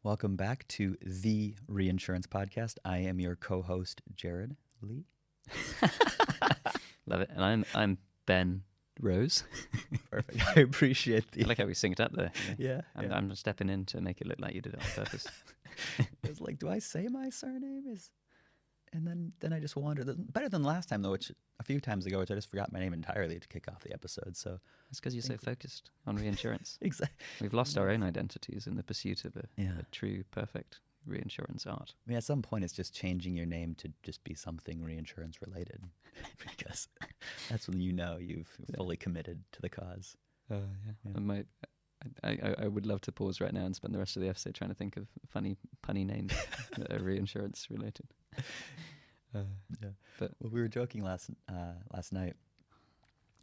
Welcome back to the Reinsurance Podcast. I am your co-host, Jared Lee. Love it. And I'm Ben Rose. Perfect. I appreciate I like how we synced up there. Yeah, I'm stepping in to make it look like you did it on purpose. It's like, do I say my surname? And then I just wandered. Better than last time, though, which a few times ago, which I just forgot my name entirely to kick off the episode. So It's because you're so focused on reinsurance. exactly. We've lost our own identities in the pursuit of a Yeah. true, perfect reinsurance art. I mean, at some point, it's just changing your name to just be something reinsurance related, because that's when you've fully committed to the cause. Yeah. Yeah. I would love to pause right now and spend the rest of the episode trying to think of funny punny names that are reinsurance related. Yeah. But Well, we were joking last night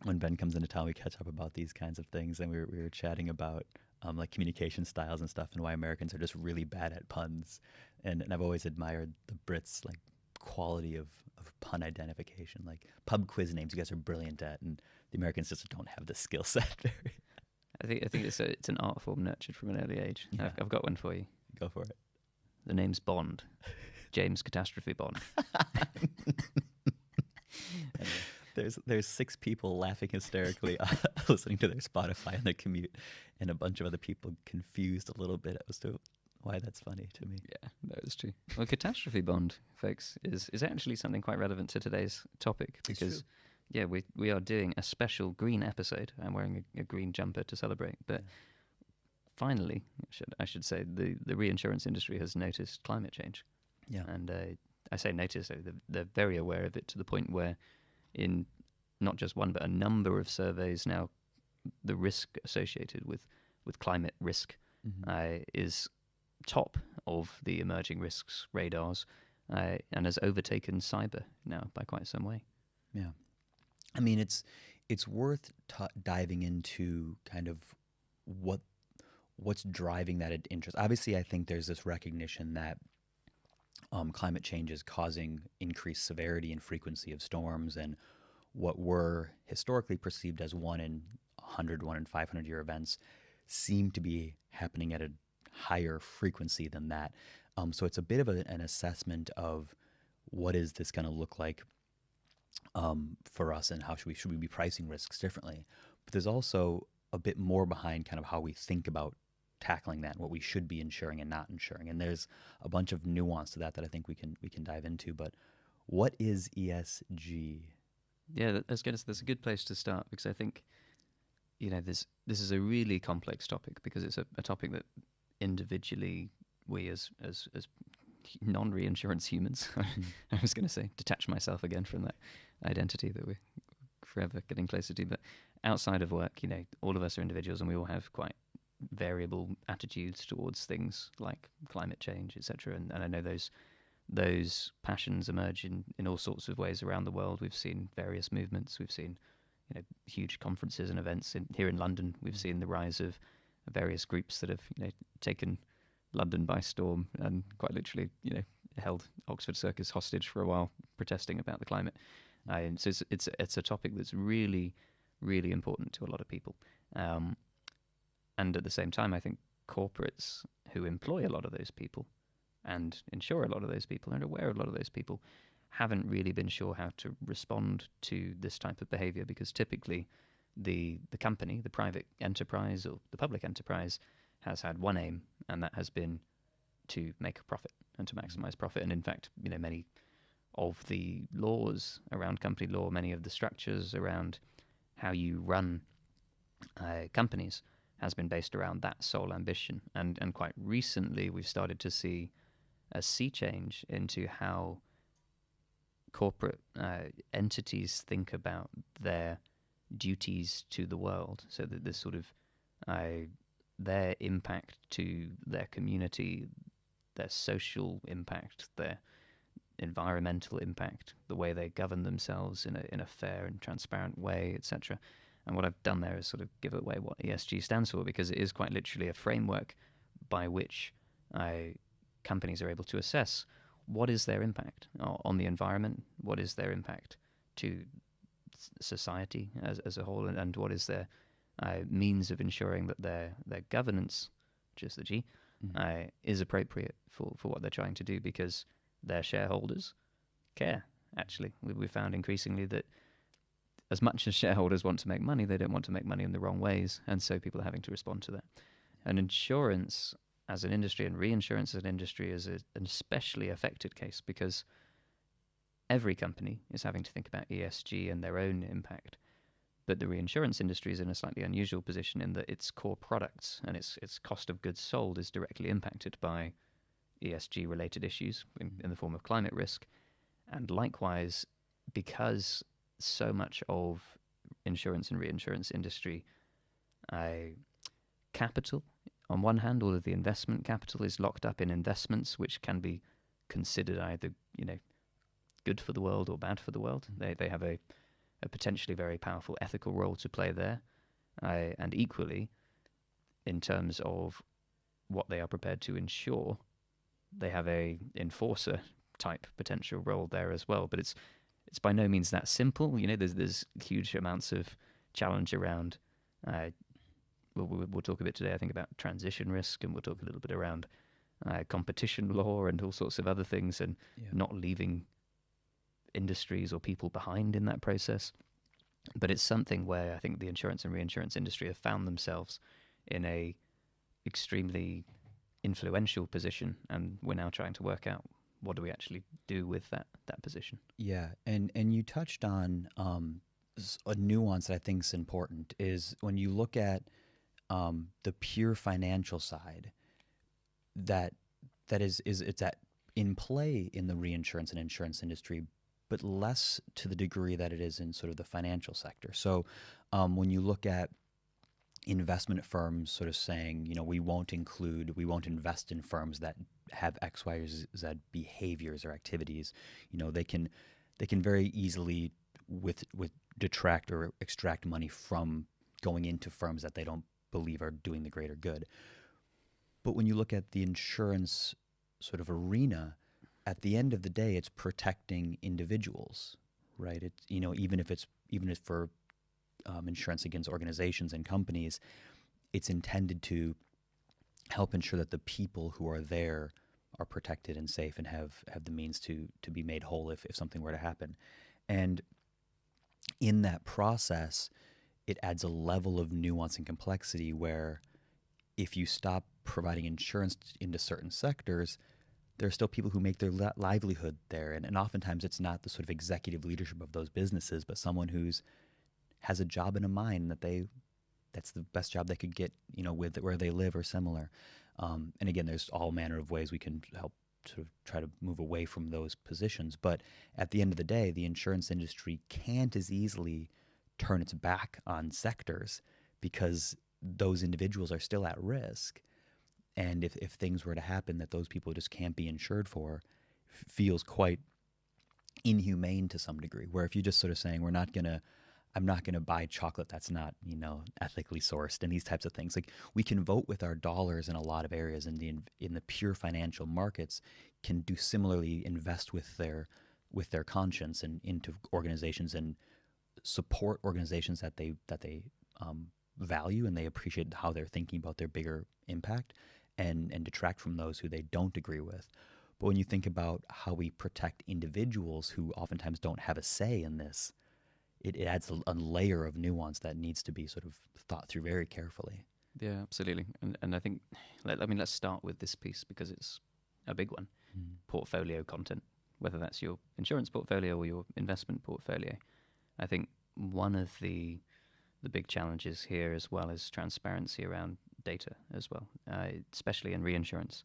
when Ben comes into town. We catch up about these kinds of things, and we were chatting about like communication styles and stuff, and why Americans are just really bad at puns. And I've always admired the Brits' like quality of pun identification, like pub quiz names. You guys are brilliant at, and the Americans just don't have the skill set. I think it's an art form nurtured from an early age. Yeah. I've got one for you. Go for it. The name's Bond. James Catastrophe Bond. There's 6 people laughing hysterically listening to their Spotify on their commute, and a bunch of other people confused a little bit as to why that's funny to me. Yeah, that is true. Well, Catastrophe Bond, folks, is actually something quite relevant to today's topic, because yeah, we are doing a special green episode. I'm wearing a green jumper to celebrate, but finally, I should say, the reinsurance industry has noticed climate change. Yeah. And I say notice, they're very aware of it, to the point where in not just one but a number of surveys now, the risk associated with climate risk is top of the emerging risks radars, and has overtaken cyber now by quite some way. Yeah. I mean, it's worth diving into kind of what's driving that interest. Obviously, I think there's this recognition that climate change is causing increased severity and frequency of storms, and what were historically perceived as 1 in 100, 1 in 500 year events seem to be happening at a higher frequency than that. So it's a bit of an assessment of what is this going to look like for us, and how should we be pricing risks differently. But there's also a bit more behind kind of how we think about tackling that, and what we should be insuring and not insuring. And there's a bunch of nuance to that I think we can dive into. But what is ESG? Yeah, that's a good place to start, because I think, this is a really complex topic, because it's a topic that individually we as non-reinsurance humans, I was going to say, detach myself again from that identity that we're forever getting closer to, but outside of work, all of us are individuals, and we all have quite variable attitudes towards things like climate change, etc. And I know those passions emerge in all sorts of ways around the world. We've seen various movements. We've seen huge conferences and events here in London. We've seen the rise of various groups that have taken London by storm, and quite literally held Oxford Circus hostage for a while, protesting about the climate. And so it's a topic that's really, really important to a lot of people. And at the same time, I think corporates who employ a lot of those people and insure a lot of those people and are aware of a lot of those people haven't really been sure how to respond to this type of behavior, because typically the company, the private enterprise or the public enterprise, has had one aim, and that has been to make a profit and to maximize profit. And in fact, many of the laws around company law, many of the structures around how you run companies has been based around that sole ambition. And quite recently, we've started to see a sea change into how corporate entities think about their duties to the world, so that this sort of their impact to their community, their social impact, their environmental impact, the way they govern themselves in a fair and transparent way, etc. And what I've done there is sort of give away what ESG stands for, because it is quite literally a framework by which companies are able to assess what is their impact on the environment, what is their impact to society as a whole, and what is their means of ensuring that their governance, which is the G, is appropriate for what they're trying to do, because their shareholders care. Actually, we found increasingly that as much as shareholders want to make money, they don't want to make money in the wrong ways, and so people are having to respond to that. And insurance as an industry and reinsurance as an industry is an especially affected case, because every company is having to think about ESG and their own impact. But the reinsurance industry is in a slightly unusual position in that its core products and its cost of goods sold is directly impacted by ESG-related issues in the form of climate risk. And likewise, because so much of insurance and reinsurance industry capital, on one hand, all of the investment capital is locked up in investments which can be considered either good for the world or bad for the world. They have a potentially very powerful ethical role to play there, and equally, in terms of what they are prepared to insure, they have a enforcer type potential role there as well. But it's by no means that simple. There's huge amounts of challenge around. We'll talk a bit today, I think, about transition risk, and we'll talk a little bit around competition law and all sorts of other things, and not leaving industries or people behind in that process. But it's something where I think the insurance and reinsurance industry have found themselves in a extremely influential position, and we're now trying to work out what do we actually do with that position. Yeah, and you touched on a nuance that I think is important, is when you look at the pure financial side, that is it's in play in the reinsurance and insurance industry, but less to the degree that it is in sort of the financial sector. So when you look at investment firms sort of saying, we won't invest in firms that have X, Y, or Z behaviors or activities, they can very easily with detract or extract money from going into firms that they don't believe are doing the greater good. But when you look at the insurance sort of arena, at the end of the day, it's protecting individuals, right? It's even if for insurance against organizations and companies, it's intended to help ensure that the people who are there are protected and safe and have the means to be made whole if something were to happen. And in that process, it adds a level of nuance and complexity where if you stop providing insurance into certain sectors, there are still people who make their livelihood there. And oftentimes it's not the sort of executive leadership of those businesses, but someone who's has a job in a mine that's the best job they could get, with where they live or similar. And again, there's all manner of ways we can help sort of try to move away from those positions. But at the end of the day, the insurance industry can't as easily turn its back on sectors because those individuals are still at risk. And if things were to happen that those people just can't be insured for, feels quite inhumane to some degree. Where if you're just sort of saying, I'm not going to buy chocolate that's not, ethically sourced and these types of things. Like, we can vote with our dollars in a lot of areas, and in the pure financial markets can do similarly, invest with their conscience and into organizations and support organizations that they value and they appreciate how they're thinking about their bigger impact, and detract from those who they don't agree with. But when you think about how we protect individuals who oftentimes don't have a say in this, it adds a layer of nuance that needs to be sort of thought through very carefully. Yeah, absolutely. And I think, let's start with this piece because it's a big one. Portfolio content, whether that's your insurance portfolio or your investment portfolio. I think one of the big challenges here, as well as transparency around data as well, especially in reinsurance.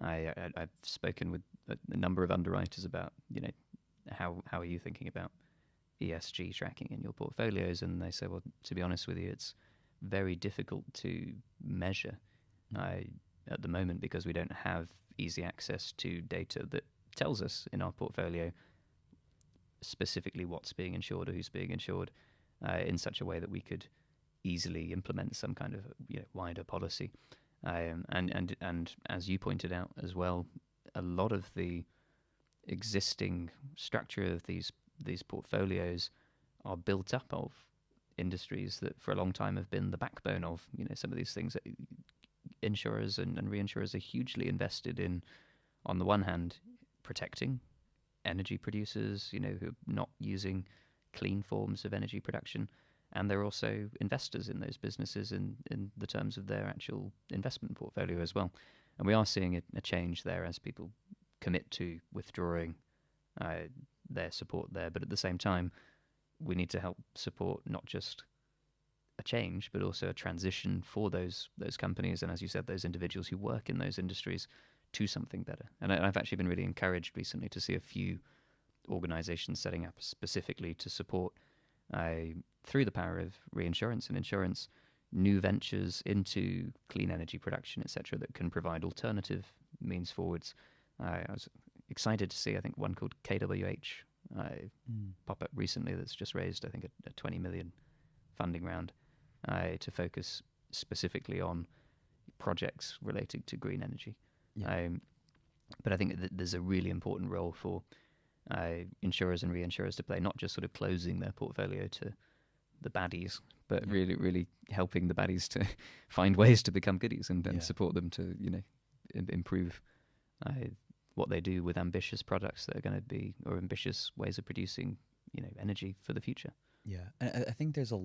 I've spoken with a number of underwriters about, how are you thinking about ESG tracking in your portfolios, and they say, well, to be honest with you, it's very difficult to measure at the moment because we don't have easy access to data that tells us in our portfolio specifically what's being insured or who's being insured in such a way that we could easily implement some kind of wider policy. And as you pointed out as well, a lot of the existing structure of these portfolios are built up of industries that for a long time have been the backbone of some of these things that insurers and reinsurers are hugely invested in, on the one hand, protecting energy producers, who are not using clean forms of energy production, and they're also investors in those businesses in the terms of their actual investment portfolio as well. And we are seeing a change there as people commit to withdrawing their support there. But at the same time, we need to help support not just a change, but also a transition for those companies, and as you said, those individuals who work in those industries, to something better. And I've actually been really encouraged recently to see a few organizations setting up specifically to support, through the power of reinsurance and insurance, new ventures into clean energy production, etc., that can provide alternative means forwards. I was excited to see, I think, one called KWH pop up recently that's just raised, I think, a 20 million funding round to focus specifically on projects related to green energy. Yeah. But I think that there's a really important role for insurers and reinsurers to play, not just sort of closing their portfolio to the baddies, but really, really helping the baddies to find ways to become goodies and support them to, improve what they do with ambitious products that are going to be, or ambitious ways of producing, energy for the future. Yeah, and I think there's still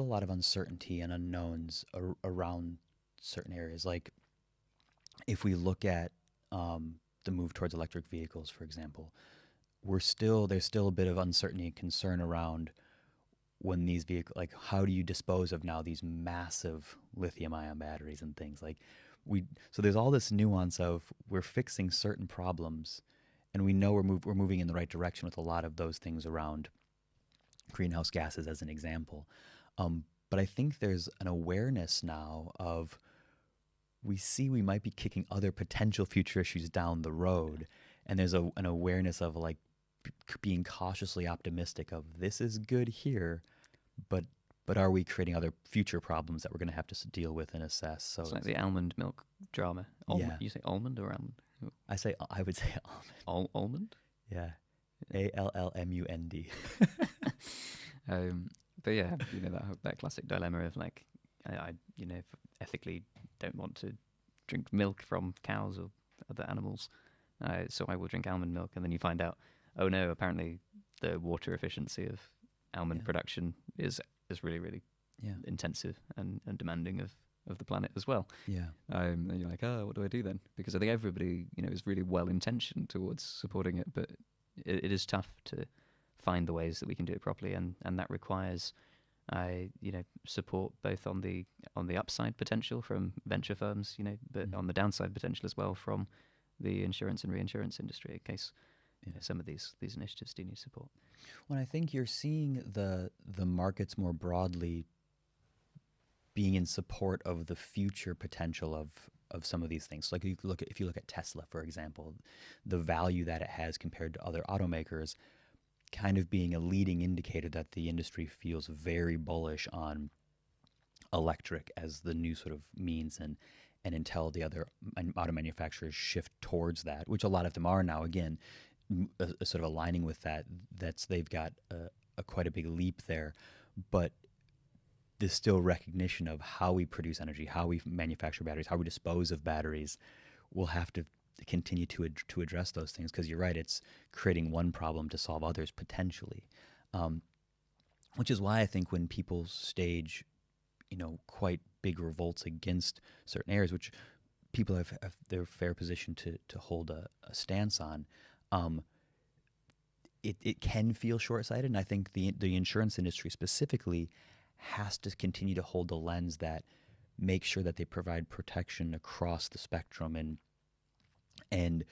a lot of uncertainty and unknowns around certain areas. Like, if we look at the move towards electric vehicles, for example, there's still a bit of uncertainty and concern around when these vehicles, like, how do you dispose of now these massive lithium-ion batteries and things like so there's all this nuance of we're fixing certain problems, and we know we're moving in the right direction with a lot of those things around greenhouse gases, as an example. But I think there's an awareness now of, we might be kicking other potential future issues down the road, and there's an awareness of, like, being cautiously optimistic of, this is good here, but are we creating other future problems that we're going to have to deal with and assess? So it's like the almond milk drama. Yeah. You say almond or almond? I would say almond. Almond? Yeah. ALLMUND. But yeah, that classic dilemma of, like, I ethically don't want to drink milk from cows or other animals, so I will drink almond milk. And then you find out, oh no, apparently the water efficiency of almond production is really, really intensive and demanding of the planet as well. Yeah. And you're like, oh, what do I do then? Because I think everybody, is really well intentioned towards supporting it, but it is tough to find the ways that we can do it properly, and that requires support both on the upside potential from venture firms, but on the downside potential as well from the insurance and reinsurance industry, in case some of these initiatives do need support. Well, I think you're seeing the markets more broadly being in support of the future potential of some of these things. Like, if you look at Tesla, for example, the value that it has compared to other automakers, kind of being a leading indicator that the industry feels very bullish on electric as the new sort of means, and until the other auto manufacturers shift towards that, which a lot of them are now, again, sort of aligning with that, they've got a quite a big leap there. But there's still recognition of how we produce energy, how we manufacture batteries, how we dispose of batteries. We'll have to continue to address those things, because you're right, it's creating one problem to solve others potentially, which is why I think when people stage, quite big revolts against certain areas, which people have their fair position to hold a stance on, it can feel short-sighted, and I think the insurance industry specifically has to continue to hold the lens that makes sure that they provide protection across the spectrum, and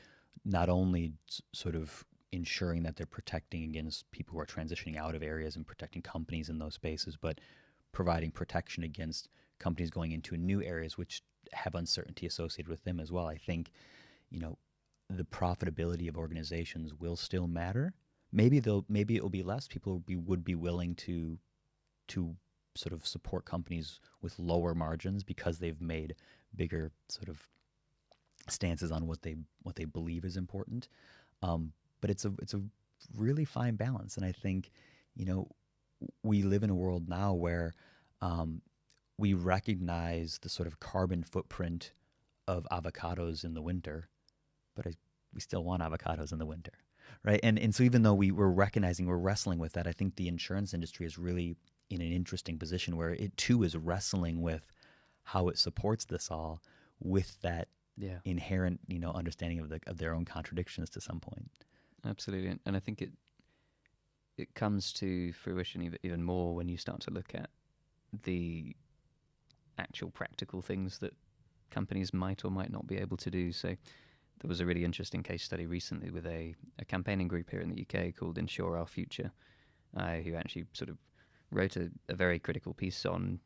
not only sort of ensuring that they're protecting against people who are transitioning out of areas and protecting companies in those spaces, but providing protection against companies going into new areas which have uncertainty associated with them as well. I think, the profitability of organizations will still matter. Maybe it will be less. People would be willing to sort of support companies with lower margins because they've made bigger sort of stances on what they believe is important. But it's a really fine balance, and I think we live in a world now where we recognize the sort of carbon footprint of avocados in the winter, but we still want avocados in the winter, right? And so even though we're wrestling with that, I think the insurance industry is really in an interesting position where it too is wrestling with how it supports this all with that Yeah, inherent, understanding of their own contradictions to some point. absolutely. And I think it comes to fruition even more when you start to look at the actual practical things that companies might or might not be able to do. So there was a really interesting case study recently with a campaigning group here in the UK called Insure Our Future, who actually sort of wrote a very critical piece on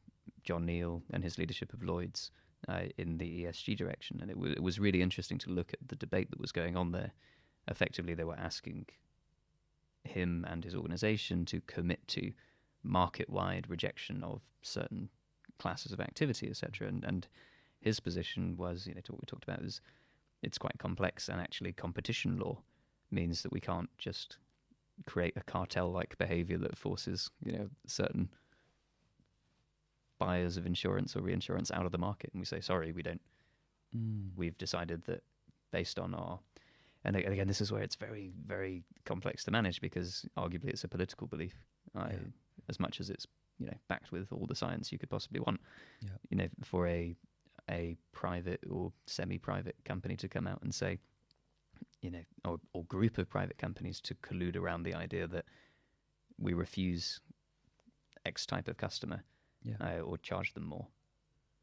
John Neal and his leadership of Lloyd's in the ESG direction. And it was really interesting to look at the debate that was going on there. Effectively, they were asking him and his organization to commit to market-wide rejection of certain classes of activity, etc. And his position was, to what we talked about, is it's quite complex, and actually competition law means that we can't just create a cartel-like behavior that forces, certain buyers of insurance or reinsurance out of the market, and we say, sorry, we don't. We've decided that based on our, and again, this is where it's very, very complex to manage, because arguably it's a political belief, as much as it's backed with all the science you could possibly want. For a private or semi-private company to come out and say, or group of private companies to collude around the idea that we refuse X type of customer, or charge them more,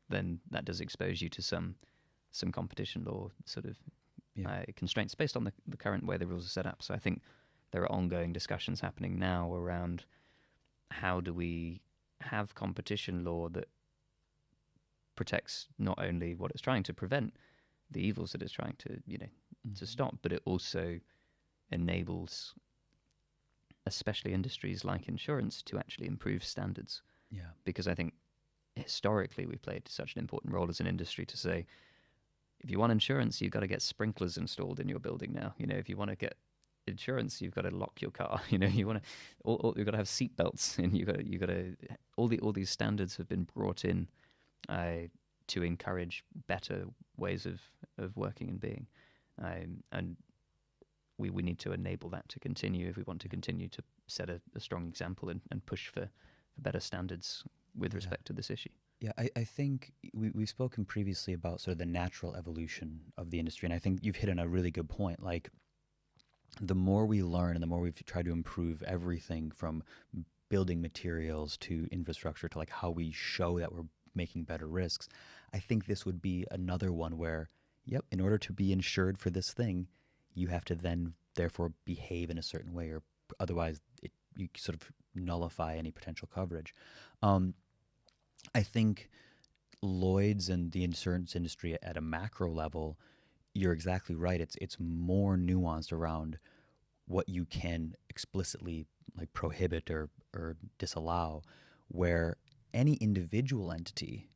then that does expose you to some competition law sort of constraints based on the current way the rules are set up. So I think there are ongoing discussions happening now around how do we have competition law that protects not only what it's trying to prevent, the evils that it's trying to to stop, but it also enables especially industries like insurance to actually improve standards. Because I think historically we played such an important role as an industry to say, if you want insurance, you've got to get sprinklers installed in your building now. If you want to get insurance, you've got to lock your car. You want to, you've got to have seat belts, and you got to all these standards have been brought in to encourage better ways of working and being, and we need to enable that to continue if we want to continue to set a strong example and push for better standards with respect to this issue. Yeah, I think we've spoken previously about sort of the natural evolution of the industry, and I think you've hit on a really good point. Like, the more we learn and the more we've tried to improve everything from building materials to infrastructure to like how we show that we're making better risks, I think this would be another one where, in order to be insured for this thing, you have to then therefore behave in a certain way, or otherwise you sort of nullify any potential coverage. I think Lloyd's and the insurance industry at a macro level, you're exactly right. It's more nuanced around what you can explicitly like prohibit or disallow, where any individual entity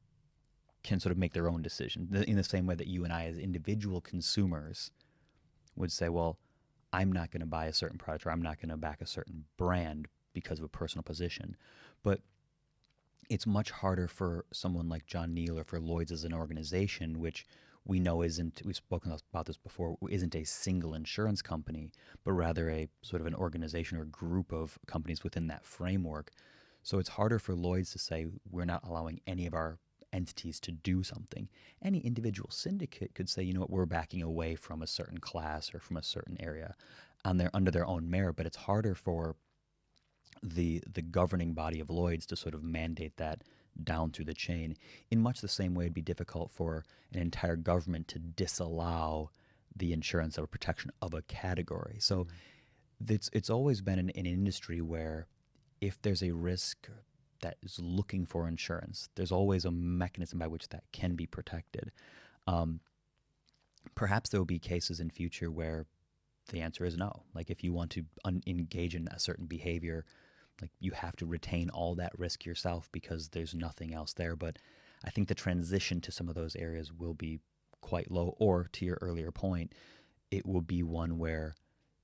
can sort of make their own decision in the same way that you and I as individual consumers would say, well, I'm not going to buy a certain product, or I'm not going to back a certain brand because of a personal position. But it's much harder for someone like John Neal or for Lloyd's as an organization, which we know isn't, we've spoken about this before, isn't a single insurance company, but rather a sort of an organization or group of companies within that framework. So it's harder for Lloyd's to say, we're not allowing any of our entities to do something. Any individual syndicate could say, what, we're backing away from a certain class or from a certain area under their own merit, but it's harder for the governing body of Lloyd's to sort of mandate that down through the chain. In much the same way, it'd be difficult for an entire government to disallow the insurance or protection of a category. So it's always been an industry where if there's a risk that is looking for insurance, there's always a mechanism by which that can be protected. Perhaps there will be cases in future where the answer is no. Like, if you want to engage in a certain behavior, like, you have to retain all that risk yourself because there's nothing else there. But I think the transition to some of those areas will be quite low, or to your earlier point, it will be one where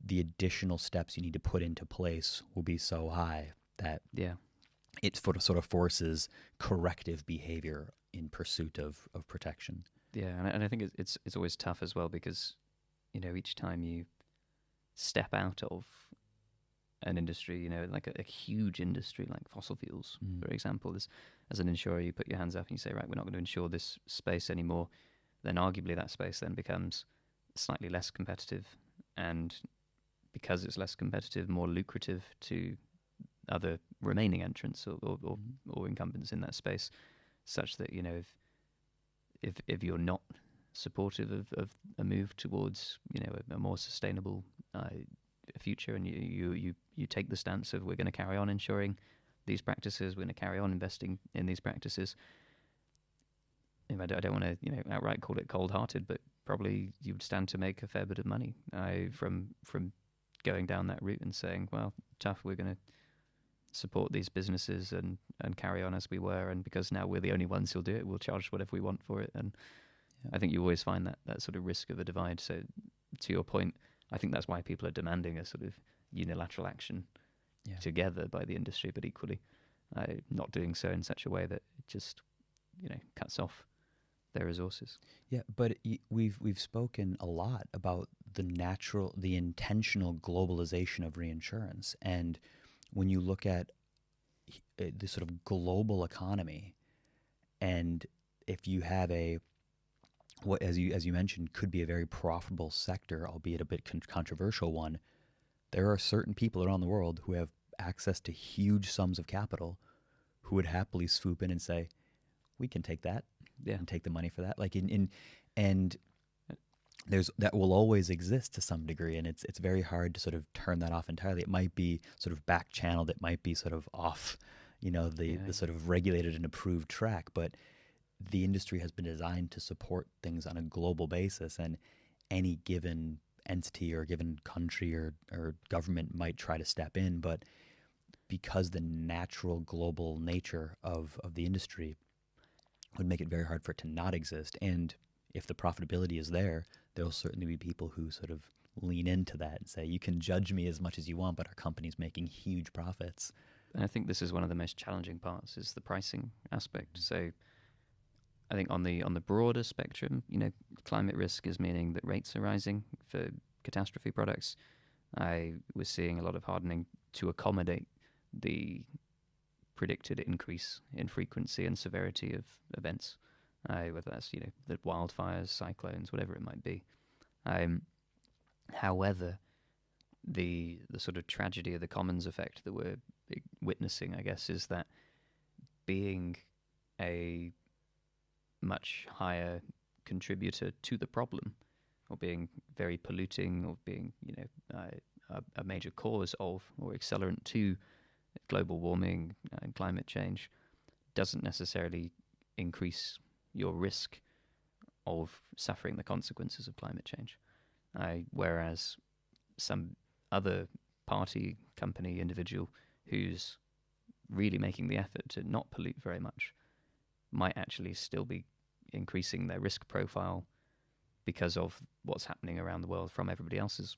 the additional steps you need to put into place will be so high that it sort of forces corrective behavior in pursuit of protection. Yeah, and I think it's always tough as well because, each time you step out of an industry, like a huge industry like fossil fuels, Mm. for example, as an insurer, you put your hands up and you say, right, we're not going to insure this space anymore. Then arguably that space then becomes slightly less competitive, and because it's less competitive, more lucrative to other remaining entrants or incumbents in that space, such that if you're not supportive of a move towards a more sustainable future, and you take the stance of we're going to carry on insuring these practices, we're going to carry on investing in these practices. I don't want to outright call it cold-hearted, but probably you would stand to make a fair bit of money from going down that route and saying, well, tough, we're going to support these businesses and carry on as we were, and because now we're the only ones who'll do it, we'll charge whatever we want for it. And I think you always find that sort of risk of a divide. So to your point, I think that's why people are demanding a sort of unilateral action together by the industry, but equally not doing so in such a way that it just cuts off their resources. Yeah, but we've spoken a lot about the intentional globalization of reinsurance, and when you look at the sort of global economy, and if you have what as you mentioned could be a very profitable sector, albeit a bit controversial one, there are certain people around the world who have access to huge sums of capital who would happily swoop in and say, we can take that and take the money for that. And there's that will always exist to some degree, and it's very hard to sort of turn that off entirely. It might be sort of back channeled, it might be sort of off, the sort of regulated and approved track, but the industry has been designed to support things on a global basis, and any given entity or given country or government might try to step in, but because the natural global nature of the industry would make it very hard for it to not exist. And if the profitability is there, there will certainly be people who sort of lean into that and say, you can judge me as much as you want, but our company's making huge profits. And I think this is one of the most challenging parts, is the pricing aspect. So I think on the broader spectrum, climate risk is meaning that rates are rising for catastrophe products. We're seeing a lot of hardening to accommodate the predicted increase in frequency and severity of events, whether that's the wildfires, cyclones, whatever it might be. However, the sort of tragedy of the commons effect that we're witnessing, I guess, is that being a much higher contributor to the problem, or being very polluting, or being a major cause of or accelerant to global warming and climate change, doesn't necessarily increase your risk of suffering the consequences of climate change. Whereas some other party, company, individual who's really making the effort to not pollute very much might actually still be increasing their risk profile because of what's happening around the world from everybody else's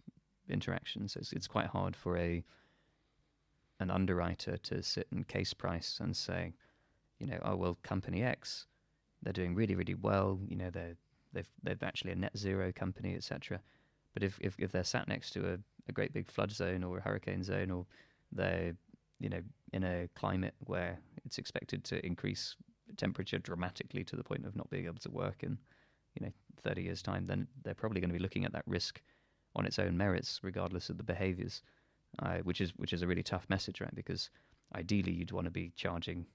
interactions. It's quite hard for an underwriter to sit and case price and say, oh well, company X, they're doing really, really well. They've actually a net zero company, etc. But if they're sat next to a great big flood zone or a hurricane zone, or they're in a climate where it's expected to increase temperature dramatically to the point of not being able to work in 30 years time, then they're probably going to be looking at that risk on its own merits, regardless of the behaviors, which is a really tough message, right? Because ideally you'd want to be charging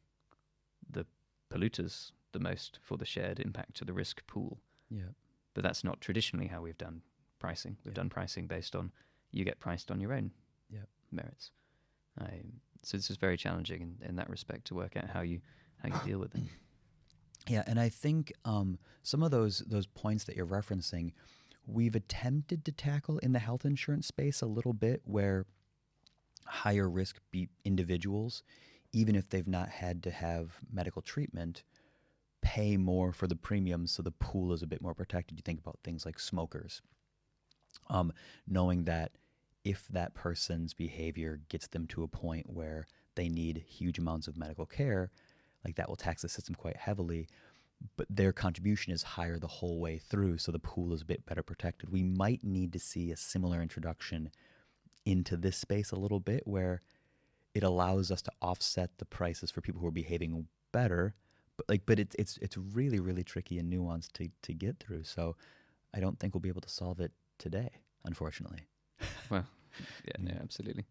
the polluters the most for the shared impact to the risk pool. Yeah. But that's not traditionally how we've done pricing. We've done pricing based on you get priced on your own merits. So it's just very challenging in that respect to work out how you deal with it. Yeah, and I think some of those points that you're referencing, we've attempted to tackle in the health insurance space a little bit, where higher risk individuals, even if they've not had to have medical treatment, pay more for the premiums, so the pool is a bit more protected. You think about things like smokers, knowing that if that person's behavior gets them to a point where they need huge amounts of medical care, like that will tax the system quite heavily, but their contribution is higher the whole way through, so the pool is a bit better protected. We might need to see a similar introduction into this space a little bit, where it allows us to offset the prices for people who are behaving better, but it's really, really tricky and nuanced to get through. So I don't think we'll be able to solve it today, unfortunately. Well, yeah, no, absolutely.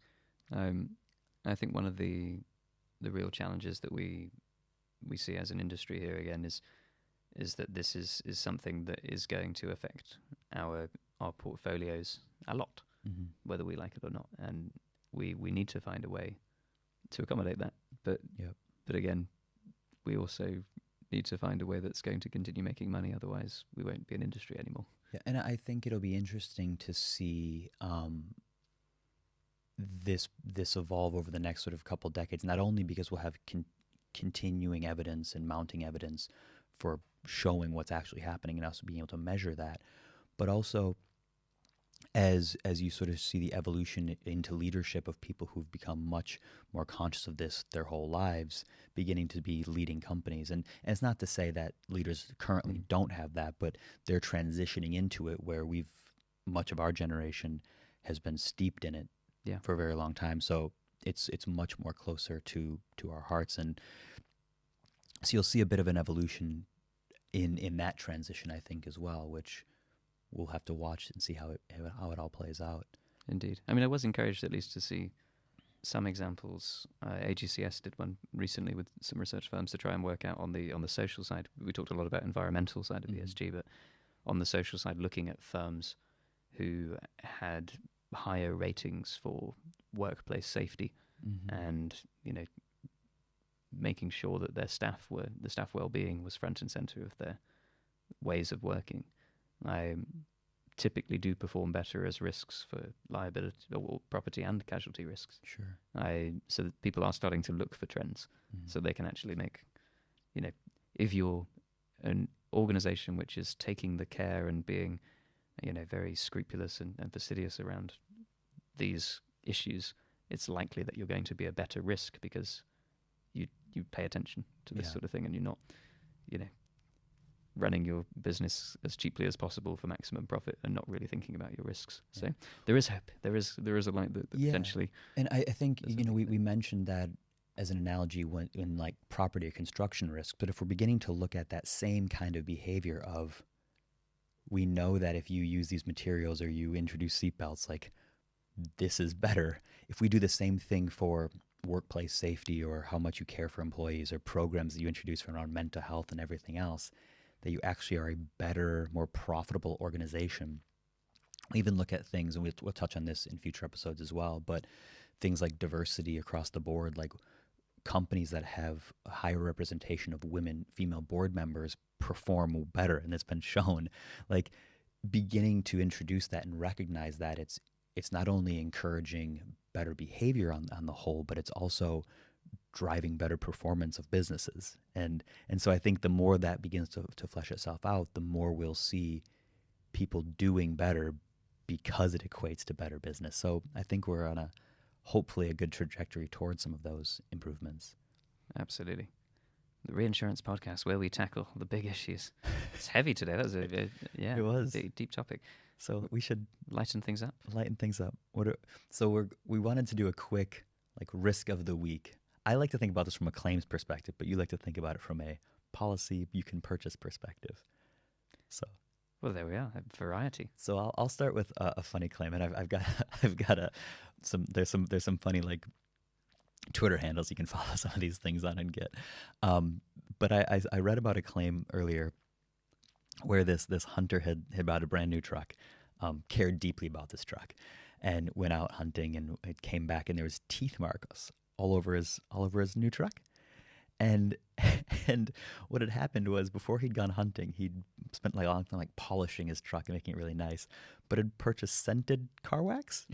I think one of the real challenges that we see as an industry here again is that this is something that is going to affect our portfolios a lot, whether we like it or not, and we need to find a way to accommodate that. But but again, we also need to find a way that's going to continue making money. Otherwise, we won't be an industry anymore. Yeah, and I think it'll be interesting to see this evolve over the next sort of couple decades. Not only because we'll have continuing evidence and mounting evidence for showing what's actually happening and also being able to measure that, but also as you sort of see the evolution into leadership of people who've become much more conscious of this their whole lives, beginning to be leading companies. And it's not to say that leaders currently don't have that, but they're transitioning into it, where much of our generation has been steeped in it for a very long time. So it's much more closer to our hearts. And so you'll see a bit of an evolution in that transition, I think, as well, which we'll have to watch and see how it all plays out. Indeed. I mean, I was encouraged at least to see some examples. AGCS did one recently with some research firms to try and work out on the social side. We talked a lot about environmental side of ESG, but on the social side, looking at firms who had higher ratings for workplace safety and, making sure that the staff well-being was front and center of their ways of working. I typically do perform better as risks for liability or property and casualty risks. Sure. So that people are starting to look for trends, so they can actually make, if you're an organization which is taking the care and being, very scrupulous and fastidious around these issues, it's likely that you're going to be a better risk because you pay attention to this sort of thing, and you're not, running your business as cheaply as possible for maximum profit and not really thinking about your risks. So there is hope. There is a light that potentially. And I think we mentioned that as an analogy in like property or construction risk, but if we're beginning to look at that same kind of behavior of, we know that if you use these materials or you introduce seatbelts, like this is better. If we do the same thing for workplace safety or how much you care for employees or programs that you introduce around mental health and everything else, that you actually are a better, more profitable organization. We even look at things, and we'll touch on this in future episodes as well, but things like diversity across the board, like companies that have a higher representation of female board members perform better, and it's been shown. Like beginning to introduce that and recognize that it's not only encouraging better behavior on the whole, but it's also driving better performance of businesses. And so I think the more that begins to flesh itself out, the more we'll see people doing better because it equates to better business. So I think we're on hopefully a good trajectory towards some of those improvements. Absolutely. The Reinsurance podcast, where we tackle the big issues. It's heavy today. That was it was a deep topic. So we should lighten things up. We wanted to do a quick risk of the week. I like to think about this from a claims perspective, but you like to think about it from a policy you can purchase perspective. So, well, there we are, a variety. So I'll start with a funny claim, and I've got there's some funny Twitter handles you can follow some of these things on and get. But I read about a claim earlier where this hunter had bought a brand new truck, cared deeply about this truck, and went out hunting, and it came back and there was teeth marks all over his new truck. And what had happened was, before he'd gone hunting, he'd spent a long time polishing his truck and making it really nice, but had purchased scented car wax.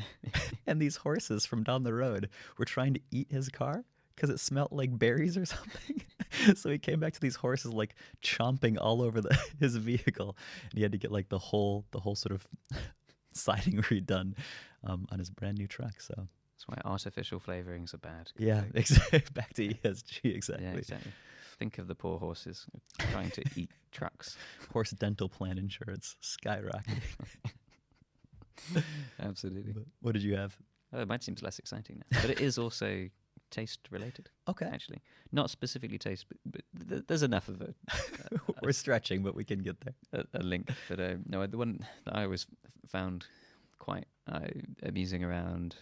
And these horses from down the road were trying to eat his car because it smelled like berries or something. So he came back to these horses chomping all over his vehicle, and he had to get the whole sort of siding redone on his brand new truck. So That's why artificial flavorings are bad. Yeah, back to ESG, exactly. Yeah, exactly. Think of the poor horses trying to eat trucks. Horse dental plan insurance skyrocketing. Absolutely. But what did you have? Oh, mine seems less exciting now, but it is also taste related. Okay. Actually, not specifically taste, but there's enough of a We're stretching, but we can get there. a link. But no, the one that I always found quite amusing around,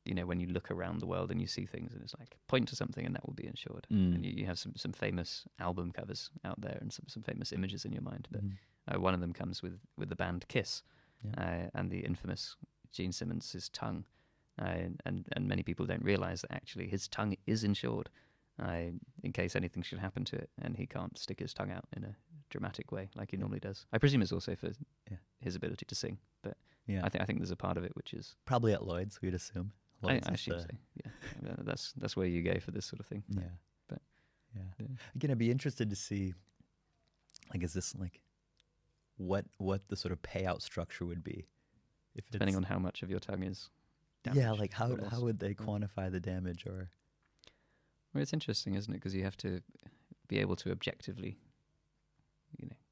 when you look around the world and you see things and it's like, point to something and that will be insured. And you have some famous album covers out there and some famous images in your mind. But one of them comes with the band Kiss, and the infamous Gene Simmons' tongue. And many people don't realize that actually his tongue is insured in case anything should happen to it, and he can't stick his tongue out in a dramatic way like he normally does. I presume it's also for his ability to sing, but I think there's a part of it which is probably at Lloyd's, we'd assume. I assume so. Yeah, that's where you go for this sort of thing. Yeah, but again, I'd be interested to see, like, is this like what the sort of payout structure would be, if depending on how much of your tongue is damaged. Yeah, like how would they quantify the damage? Or well, it's interesting, isn't it? Because you have to be able to objectively,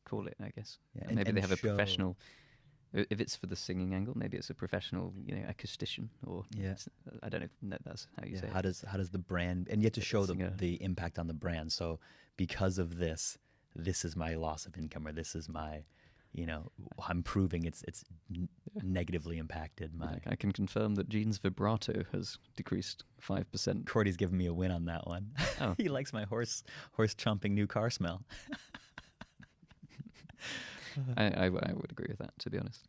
call it, I guess. Yeah, maybe they have a professional. If it's for the singing angle, maybe it's a professional, acoustician, or I don't know if that's how you say it. How does the brand, and you have to show the impact on the brand. So because of this is my loss of income, or this is my, I'm proving it's negatively impacted my. I can confirm that Gene's vibrato has decreased 5%. Cordy's given me a win on that one. Oh. He likes my horse chomping new car smell. I would agree with that, to be honest.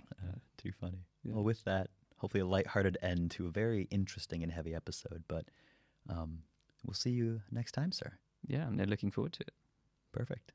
Too funny. Yeah. Well, with that, hopefully a lighthearted end to a very interesting and heavy episode. But we'll see you next time, sir. Yeah, I'm looking forward to it. Perfect.